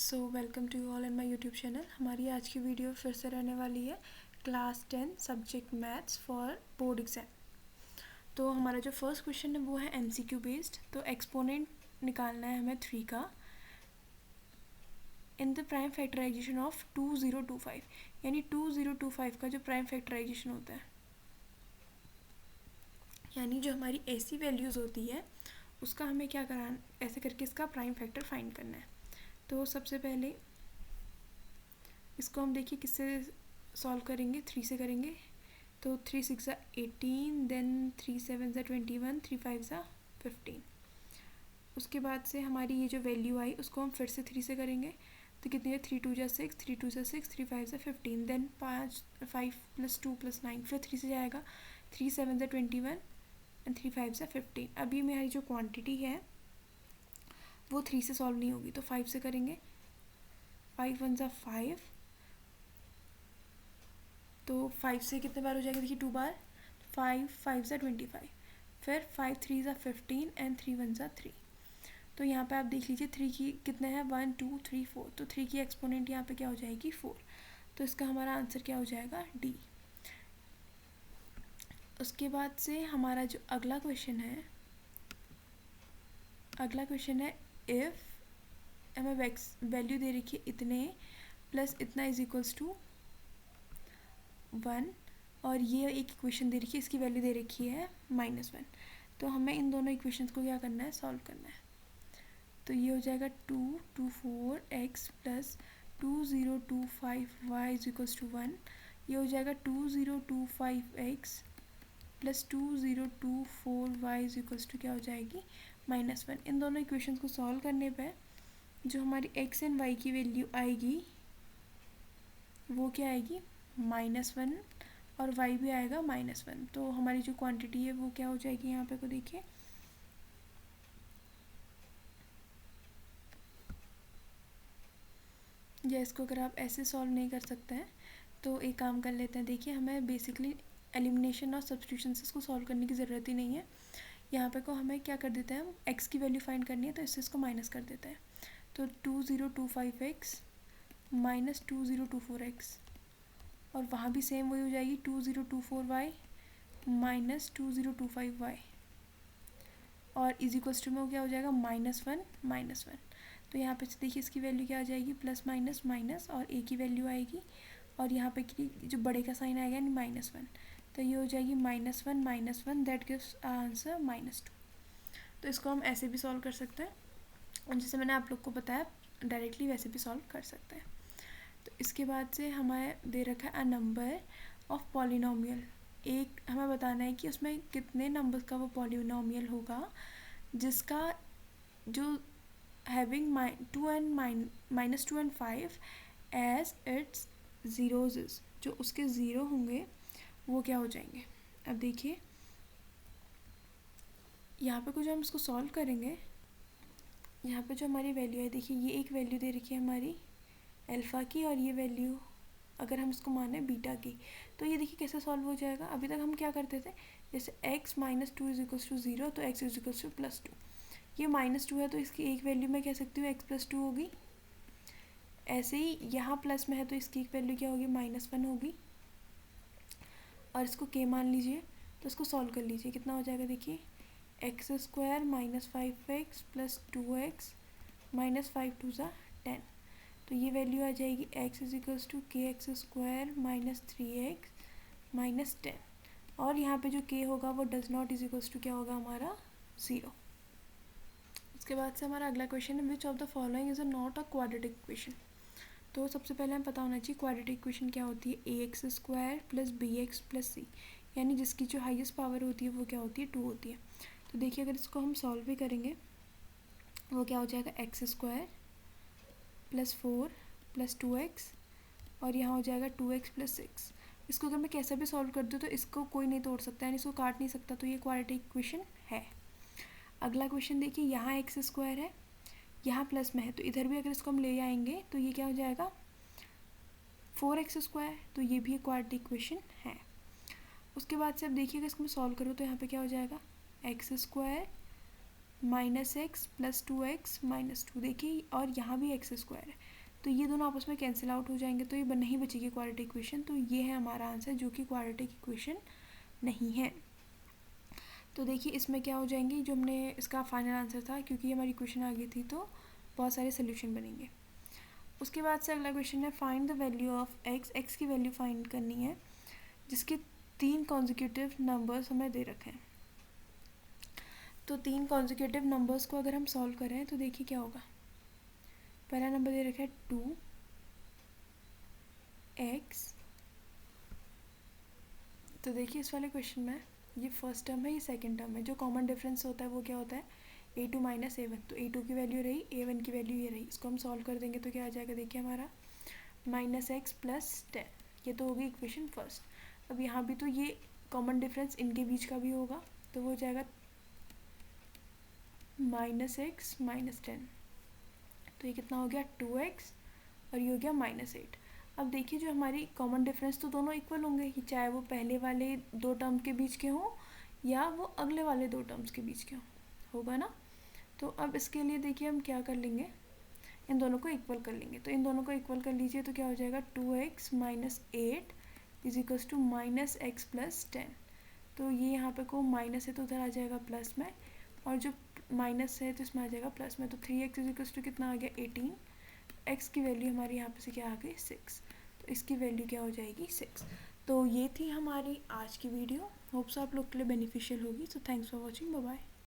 So welcome to you all in my YouTube channel. हमारी आज की वीडियो फिर से रहने वाली है class 10 subject maths for board exam. तो हमारा जो फर्स्ट क्वेश्चन है वो है एमसीक्यू बेस्ड। तो एक्सपोनेंट निकालना है हमें 3 का in the prime factorisation of 2025, यानी 2025 का जो प्राइम फैक्टराइजेशन होता है, यानी जो हमारी ऐसी वैल्यूज़ होती है उसका हमें क्या कराना, ऐसे करके इसका प्राइम फैक्टर फाइंड करना है। तो सबसे पहले इसको हम देखिए किससे सॉल्व करेंगे, 3 से करेंगे। तो 3 6 18, देन 3 7 21, 3 5 15। उसके बाद से हमारी ये जो वैल्यू आई उसको हम फिर से 3 से करेंगे। तो कितनी है, 3 2 6, 3 2 6, 3 5 15, देन 5 + 2 + 9, फिर 3 से जाएगा, 3 7 21 एंड 3 5 15। अब ये मेरी जो क्वांटिटी है वो 3 से सॉल्व नहीं होगी, तो 5 से करेंगे। 5 1 5, तो 5 से कितने बार हो जाएगा, देखिए 2 बार। 5 5 25, फिर 5 3 15 एंड 3 1 3। तो यहाँ पे आप देख लीजिए 3 की कितने हैं, 1 2 3 4, तो 3 की एक्सपोनेंट यहाँ पे क्या हो जाएगी, 4। तो इसका हमारा आंसर क्या हो जाएगा, डी। उसके बाद से हमारा जो अगला क्वेश्चन है इफ़ हमें वैल्यू दे रखी है इतने प्लस इतना इज इक्वल्स टू 1, और ये एक इक्वेशन दे रखी है, इसकी वैल्यू दे रखी है -1। तो हमें इन दोनों इक्वेशंस को क्या करना है, सॉल्व करना है। तो ये हो जाएगा 2 2 4x plus 2025y is equals to 1। ये हो जाएगा 2025x plus 2024y is equals to क्या हो जाएगी, -1। इन दोनों इक्वेशंस को सॉल्व करने पे जो हमारी x एंड y की वैल्यू आएगी वो क्या आएगी, -1, और y भी आएगा -1। तो हमारी जो क्वांटिटी है वो क्या हो जाएगी, यहाँ पे को देखिए, या इसको अगर आप ऐसे सॉल्व नहीं कर सकते हैं तो एक काम कर लेते हैं। देखिए हमें बेसिकली एलिमिनेशन और सब्स्टिट्यूशन से इसको सॉल्व करने की ज़रूरत ही नहीं है। यहाँ पे को हमें क्या कर देते हैं, हम x की वैल्यू फाइंड करनी है तो इससे इसको माइनस कर देते हैं। तो 2025x माइनस 2024x, और वहाँ भी सेम वही हो जाएगी, 2024y माइनस 2025y, और इज इक्वल्स टू में वो क्या हो जाएगा, -1। तो यहाँ पे देखिए इसकी वैल्यू क्या आ जाएगी, प्लस माइनस माइनस, और a की वैल्यू आएगी, और यहाँ पे जो बड़े का साइन आएगा यानी -1। तो ये हो जाएगी -1 दैट गिव्स आंसर -2। तो इसको हम ऐसे भी सॉल्व कर सकते हैं, और जैसे मैंने आप लोग को बताया डायरेक्टली वैसे भी सॉल्व कर सकते हैं। तो इसके बाद से हमें दे रखा है अ नंबर ऑफ पॉलिनोमियल। एक हमें बताना है कि उसमें कितने नंबर्स का वो पॉलिनोमियल होगा जिसका जो having -2 and 5 as its zeros, जो उसके ज़ीरो होंगे वो क्या हो जाएंगे। अब देखिए यहाँ पे कुछ हम इसको सॉल्व करेंगे। यहाँ पे जो हमारी वैल्यू है, देखिए ये एक वैल्यू दे रखी है हमारी अल्फ़ा की, और ये वैल्यू अगर हम इसको माने बीटा की, तो ये देखिए कैसे सॉल्व हो जाएगा। अभी तक हम क्या करते थे, जैसे x - 2 = 0, तो x = +2। ये -2 है तो इसकी एक वैल्यू मैं कह सकती हूँ x + 2 होगी। ऐसे ही यहाँ प्लस में है तो इसकी एक वैल्यू क्या होगी, -1 होगी, और इसको k मान लीजिए। तो इसको सॉल्व कर लीजिए, कितना हो जाएगा, देखिए x² - 5x + 2x -5 2 10। तो ये वैल्यू आ जाएगी x = kx² - 3x - 10, और यहाँ पे जो k होगा वो डज नॉट = क्या होगा हमारा, 0। उसके बाद से हमारा अगला क्वेश्चन है, which of the following is not a quadratic equation. तो सबसे पहले हमें पता होना चाहिए क्वाड्रेटिक इक्वेशन क्या होती है, ax² + bx + c, यानी जिसकी जो हाईएस्ट पावर होती है वो क्या होती है, 2 होती है। तो देखिए अगर इसको हम सॉल्व भी करेंगे वो क्या हो जाएगा, x² + 4 + 2x, और यहाँ हो जाएगा 2x + 6। इसको अगर मैं कैसा भी सॉल्व कर दूँ तो इसको कोई नहीं तोड़ सकता, यानी इसको काट नहीं सकता, तो ये क्वाड्रेटिक इक्वेशन है। अगला क्वेश्चन देखिए, यहाँ x² है, यहाँ प्लस में है, तो इधर भी अगर इसको हम ले आएंगे तो ये क्या हो जाएगा, 4x², तो ये भी एक क्वाड्रेटिक इक्वेशन है। उसके बाद से अब देखिए अगर इसको मैं सॉल्व करूँ तो यहाँ पे क्या हो जाएगा, x² - x + 2x - 2, देखिए और यहाँ भी x² है, तो ये दोनों आपस में कैंसिल आउट हो जाएंगे, तो ये नहीं बचेगी क्वाड्रेटिक इक्वेशन। तो ये है हमारा आंसर, जो कि क्वाड्रेटिक इक्वेशन नहीं है। तो देखिए इसमें क्या हो जाएंगी, जो हमने इसका फाइनल आंसर था, क्योंकि हमारी इक्वेशन आ गई थी तो बहुत सारे सोल्यूशन बनेंगे। उसके बाद से अगला क्वेश्चन है find the value of x. X की वैल्यू फाइंड करनी है जिसके 3 कॉन्जिक्यूटिव नंबर्स हमें दे रखे हैं। तो 3 कॉन्जिक्यूटिव नंबर्स को अगर हम सॉल्व करें तो देखिए क्या होगा। पहला नंबर दे रखा है 2x। तो देखिए इस वाले क्वेश्चन में ये फर्स्ट टर्म है, ये सेकंड टर्म है। जो कॉमन डिफरेंस होता है वो क्या होता है, a2 माइनस a1। तो a2 की वैल्यू रही, a1 की वैल्यू ये रही। इसको हम सॉल्व कर देंगे तो क्या आ जाएगा, देखिए हमारा -x + 10। ये तो होगी इक्वेशन फर्स्ट। अब यहाँ भी तो ये कॉमन डिफरेंस इनके बीच का भी होगा, तो वो हो जाएगा -x - 10। तो ये कितना हो गया 2x, और ये हो गया -8। अब देखिए जो हमारी कॉमन डिफरेंस तो दोनों इक्वल होंगे, कि चाहे वो पहले वाले 2 टर्म के बीच के हों या वो अगले वाले 2 टर्म्स के बीच के हों, होगा ना। तो अब इसके लिए देखिए हम क्या कर लेंगे, इन दोनों को इक्वल कर लेंगे। तो इन दोनों को इक्वल कर लीजिए तो क्या हो जाएगा 2x - 8 is equals to -x + 10। तो ये यहाँ पे को माइनस है तो उधर आ जाएगा प्लस में, और जो माइनस है तो इसमें आ जाएगा प्लस में। तो 3x इज इक्वल्स टू कितना आ गया 18। x की वैल्यू हमारी यहाँ पे से क्या आ गई 6। तो इसकी वैल्यू क्या हो जाएगी 6। तो ये थी हमारी आज की वीडियो। होप्स आप लोग के लिए बेनिफिशियल होगी। So thanks for watching, bye bye.